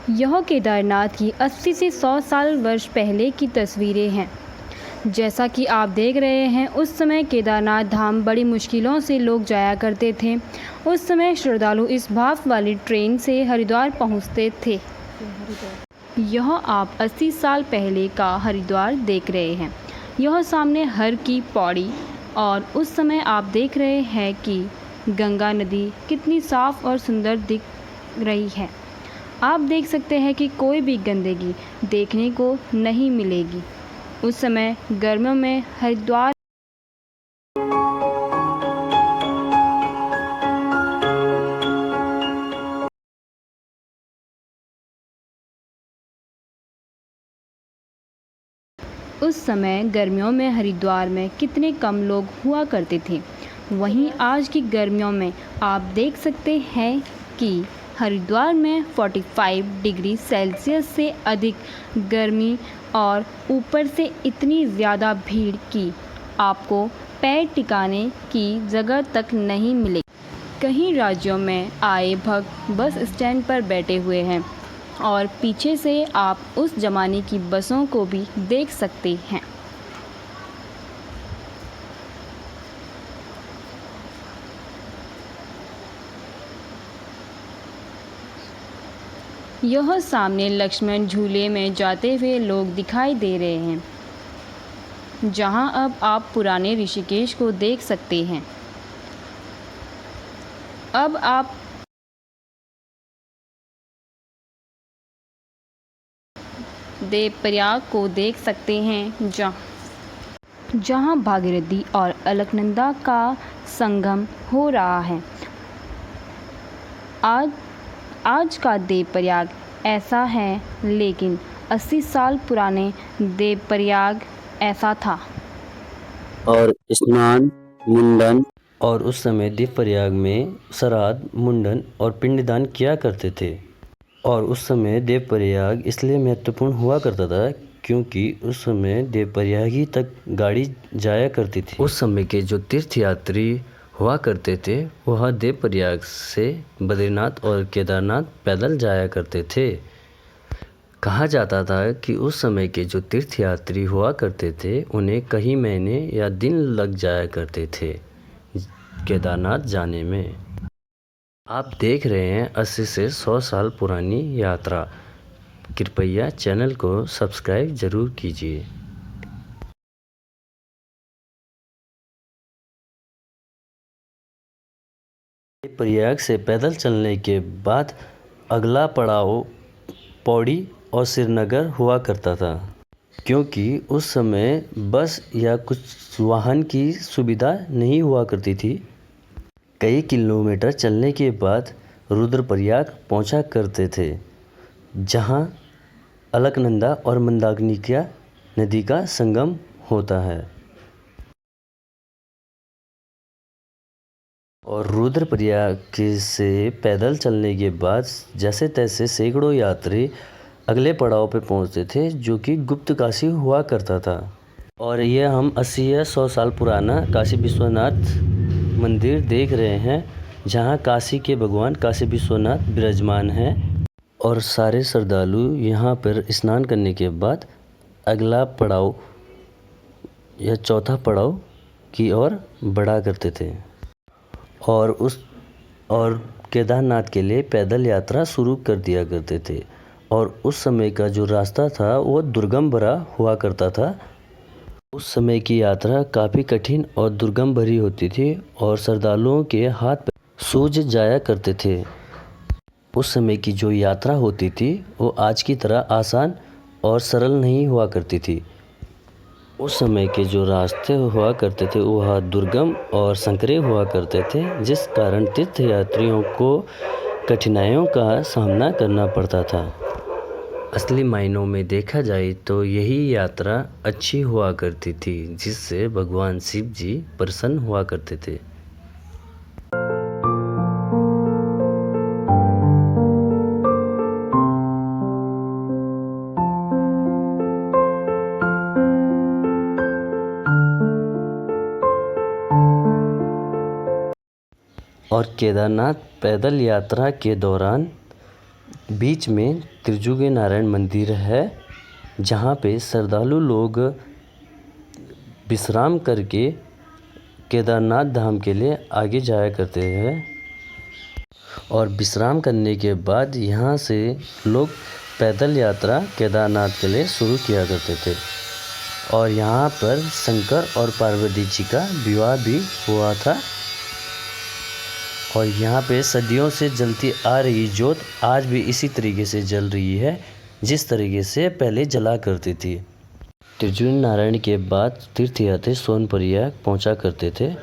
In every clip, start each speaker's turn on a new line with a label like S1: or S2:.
S1: यह केदारनाथ की 80 से 100 साल वर्ष पहले की तस्वीरें हैं। जैसा कि आप देख रहे हैं, उस समय केदारनाथ धाम बड़ी मुश्किलों से लोग जाया करते थे। उस समय श्रद्धालु इस भाप वाली ट्रेन से हरिद्वार पहुंचते थे। यह आप 80 साल पहले का हरिद्वार देख रहे हैं। यह सामने हर की पौड़ी, और उस समय आप देख रहे हैं कि गंगा नदी कितनी साफ़ और सुंदर दिख रही है। आप देख सकते हैं कि कोई भी गंदगी देखने को नहीं मिलेगी। उस समय गर्मियों में हरिद्वार में कितने कम लोग हुआ करते थे। वहीं आज की गर्मियों में आप देख सकते हैं कि हरिद्वार में 45 डिग्री सेल्सियस से अधिक गर्मी, और ऊपर से इतनी ज़्यादा भीड़ कि आपको पैर टिकाने की जगह तक नहीं मिलेगी। कई राज्यों में आए भक्त बस स्टैंड पर बैठे हुए हैं, और पीछे से आप उस ज़माने की बसों को भी देख सकते हैं। यह सामने लक्ष्मण झूले में जाते हुए लोग दिखाई दे रहे हैं, जहां अब आप पुराने ऋषिकेश को देख सकते हैं। अब आप देवप्रयाग को देख सकते हैं, जहां भागीरथी और अलकनंदा का संगम हो रहा है। आज का देवप्रयाग ऐसा है, लेकिन 80 साल पुराने देवप्रयाग ऐसा था।
S2: और स्नान, मुंडन, और उस समय देवप्रयाग में श्राद्ध, मुंडन और पिंडदान किया करते थे। और उस समय देवप्रयाग इसलिए महत्वपूर्ण हुआ करता था क्योंकि उस समय देवप्रयाग ही तक गाड़ी जाया करती थी। उस समय के जो तीर्थयात्री हुआ करते थे वह देवप्रयाग से बद्रीनाथ और केदारनाथ पैदल जाया करते थे। कहा जाता था कि उस समय के जो तीर्थयात्री हुआ करते थे उन्हें कई महीने या दिन लग जाया करते थे केदारनाथ जाने में। आप देख रहे हैं 80 से 100 साल पुरानी यात्रा। कृपया चैनल को सब्सक्राइब जरूर कीजिए। प्रयाग से पैदल चलने के बाद अगला पड़ाव पौड़ी और श्रीनगर हुआ करता था, क्योंकि उस समय बस या कुछ वाहन की सुविधा नहीं हुआ करती थी। कई किलोमीटर चलने के बाद रुद्रप्रयाग पहुंचा करते थे, जहां अलकनंदा और मंदाकिनी नदी का संगम होता है। और रुद्रप्रयाग से पैदल चलने के बाद जैसे तैसे सैकड़ों यात्री अगले पड़ाव पे पहुंचते थे, जो कि गुप्त काशी हुआ करता था। और ये हम 80 या 100 साल पुराना काशी विश्वनाथ मंदिर देख रहे हैं, जहां काशी के भगवान काशी विश्वनाथ विराजमान हैं। और सारे श्रद्धालु यहाँ पर स्नान करने के बाद अगला पड़ाव या चौथा पड़ाव की ओर बढ़ा करते थे, और केदारनाथ के लिए पैदल यात्रा शुरू कर दिया करते थे। और उस समय का जो रास्ता था वो दुर्गम भरा हुआ करता था। उस समय की यात्रा काफ़ी कठिन और दुर्गम भरी होती थी, और श्रद्धालुओं के हाथ पैर सूज जाया करते थे। उस समय की जो यात्रा होती थी वो आज की तरह आसान और सरल नहीं हुआ करती थी। उस समय के जो रास्ते हुआ करते थे वह दुर्गम और संकरे हुआ करते थे, जिस कारण तीर्थयात्रियों को कठिनाइयों का सामना करना पड़ता था। असली मायनों में देखा जाए तो यही यात्रा अच्छी हुआ करती थी, जिससे भगवान शिव जी प्रसन्न हुआ करते थे। और केदारनाथ पैदल यात्रा के दौरान बीच में त्रिजुगी नारायण मंदिर है, जहाँ पे श्रद्धालु लोग विश्राम करके केदारनाथ धाम के लिए आगे जाया करते हैं। और विश्राम करने के बाद यहाँ से लोग पैदल यात्रा केदारनाथ के लिए शुरू किया करते थे। और यहाँ पर शंकर और पार्वती जी का विवाह भी हुआ था। और यहाँ पे सदियों से जलती आ रही ज्योत आज भी इसी तरीके से जल रही है जिस तरीके से पहले जला करती थी। त्रिजुगी नारायण के बाद तीर्थयात्री सोनप्रयाग पहुँचा करते थे।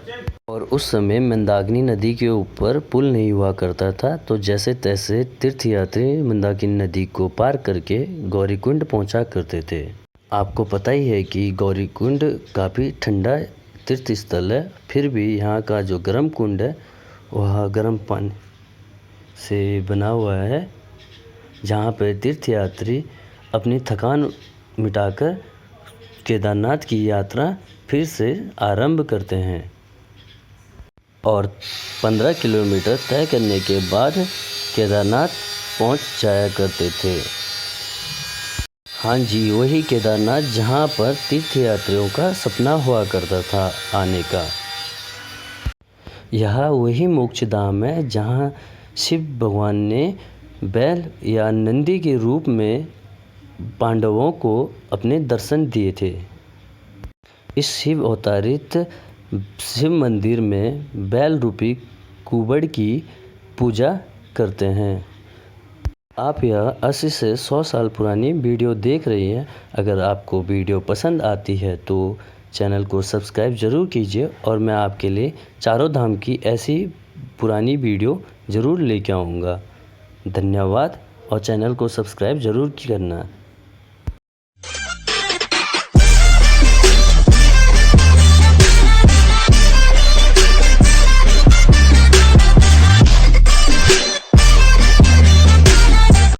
S2: और उस समय मंदाकिनी नदी के ऊपर पुल नहीं हुआ करता था, तो जैसे तैसे तीर्थयात्री मंदाकिनी नदी को पार करके गौरीकुंड पहुँचा करते थे। आपको पता ही है कि गौरीकुंड काफ़ी ठंडा तीर्थ स्थल है, फिर भी यहाँ का जो गर्म कुंड है वह गर्म पानी से बना हुआ है, जहाँ पर तीर्थयात्री अपनी थकान मिटाकर केदारनाथ की यात्रा फिर से आरंभ करते हैं। और 15 किलोमीटर तय करने के बाद केदारनाथ पहुंच जाया करते थे। हाँ जी, वही केदारनाथ जहां पर तीर्थयात्रियों का सपना हुआ करता था आने का। यह वही मोक्ष धाम है जहां शिव भगवान ने बैल या नंदी के रूप में पांडवों को अपने दर्शन दिए थे। इस शिव अवतारित शिव मंदिर में बैल रूपी कुबड़ की पूजा करते हैं। आप यह 80 से 100 साल पुरानी वीडियो देख रही हैं। अगर आपको वीडियो पसंद आती है तो चैनल को सब्सक्राइब ज़रूर कीजिए और मैं आपके लिए चारों धाम की ऐसी पुरानी वीडियो ज़रूर लेके आऊँगा। धन्यवाद और चैनल को सब्सक्राइब ज़रूर करना।